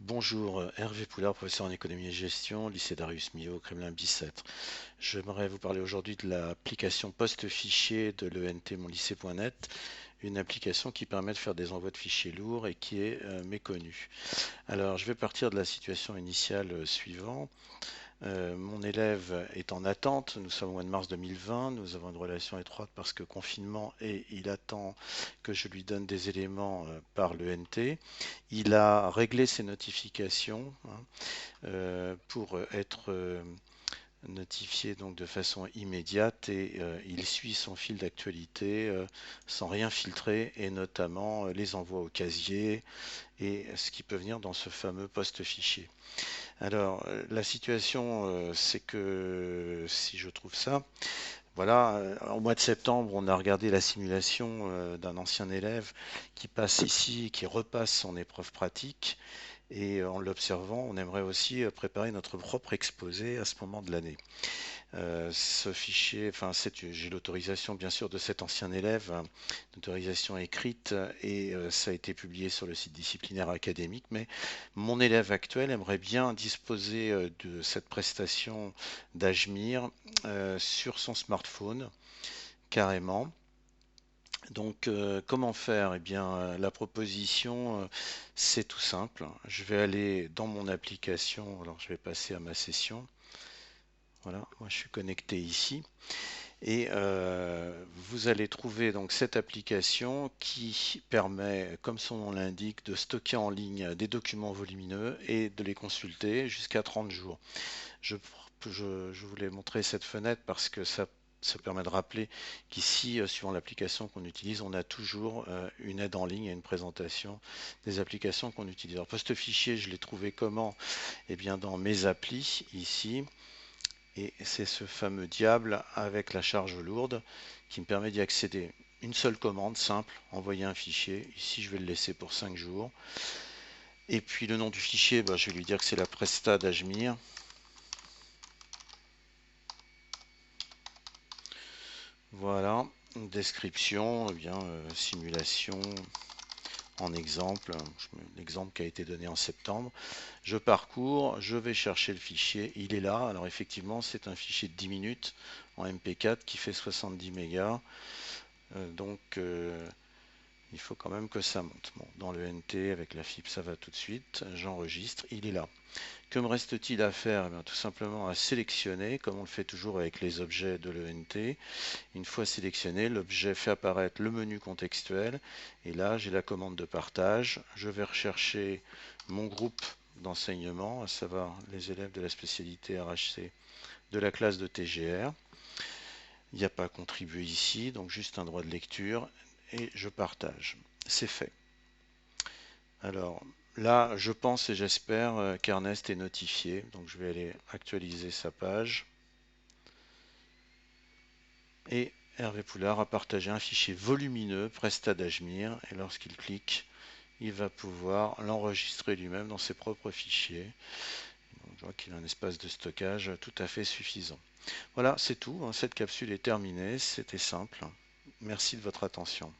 Bonjour, Hervé Poulard, professeur en économie et gestion, lycée Darius Milhaud, Kremlin-Bicêtre. J'aimerais vous parler aujourd'hui de l'application post-fichier de l'ENT monlycée.net, une application qui permet de faire des envois de fichiers lourds et qui est méconnue. Alors, je vais partir de la situation initiale suivante. Mon élève est en attente. Nous sommes au mois de mars 2020. Nous avons une relation étroite parce que confinement et il attend que je lui donne des éléments par le NT. Il a réglé ses notifications pour être notifié donc de façon immédiate et il suit son fil d'actualité sans rien filtrer et notamment les envois au casier et ce qui peut venir dans ce fameux poste fichier. Alors, la situation, c'est que si je trouve ça, voilà, au mois de septembre, on a regardé la simulation d'un ancien élève qui passe ici, qui repasse son épreuve pratique, et en l'observant, on aimerait aussi préparer notre propre exposé à ce moment de l'année. Ce fichier, enfin, j'ai l'autorisation bien sûr de cet ancien élève, hein, l'autorisation écrite, et ça a été publié sur le site disciplinaire académique, mais mon élève actuel aimerait bien disposer de cette prestation d'Ajmir sur son smartphone, carrément. Donc, comment faire? Eh bien, la proposition, c'est tout simple. Je vais aller dans mon application. Alors, je vais passer à ma session. Voilà, moi je suis connecté ici. Et vous allez trouver donc cette application qui permet, comme son nom l'indique, de stocker en ligne des documents volumineux et de les consulter jusqu'à 30 jours. Je, je voulais montrer cette fenêtre parce que ça permet de rappeler qu'ici, suivant l'application qu'on utilise, on a toujours une aide en ligne et une présentation des applications qu'on utilise. Alors, post fichier, je l'ai trouvé comment? Eh bien, dans mes applis, ici. Et c'est ce fameux diable avec la charge lourde qui me permet d'y accéder. Une seule commande simple, envoyer un fichier. Ici, je vais le laisser pour 5 jours. Et puis le nom du fichier, bah, je vais lui dire que c'est la Presta d'Ajmir. Voilà, une description, eh bien, simulation en exemple, l'exemple qui a été donné en septembre. Je parcours, je vais chercher le fichier, il est là. Alors effectivement, c'est un fichier de 10 minutes en MP4 qui fait 70 mégas. Donc il faut quand même que ça monte. Bon, dans le NT avec la fibre, ça va tout de suite. J'enregistre, il est là. Que me reste-t-il à faire? Eh bien, tout simplement à sélectionner, comme on le fait toujours avec les objets de l'ENT. Une fois sélectionné, l'objet fait apparaître le menu contextuel. Et là, j'ai la commande de partage. Je vais rechercher mon groupe d'enseignement, à savoir les élèves de la spécialité RHC de la classe de TGR. Il n'y a pas à contribuer ici, donc juste un droit de lecture et je partage. C'est fait. Alors là, je pense et j'espère qu'Ernest est notifié, donc je vais aller actualiser sa page. Et Hervé Poulard a partagé un fichier volumineux Presta d'Ajmir et lorsqu'il clique, il va pouvoir l'enregistrer lui-même dans ses propres fichiers. Donc, je vois qu'il a un espace de stockage tout à fait suffisant. Voilà, c'est tout. Cette capsule est terminée. C'était simple. Merci de votre attention.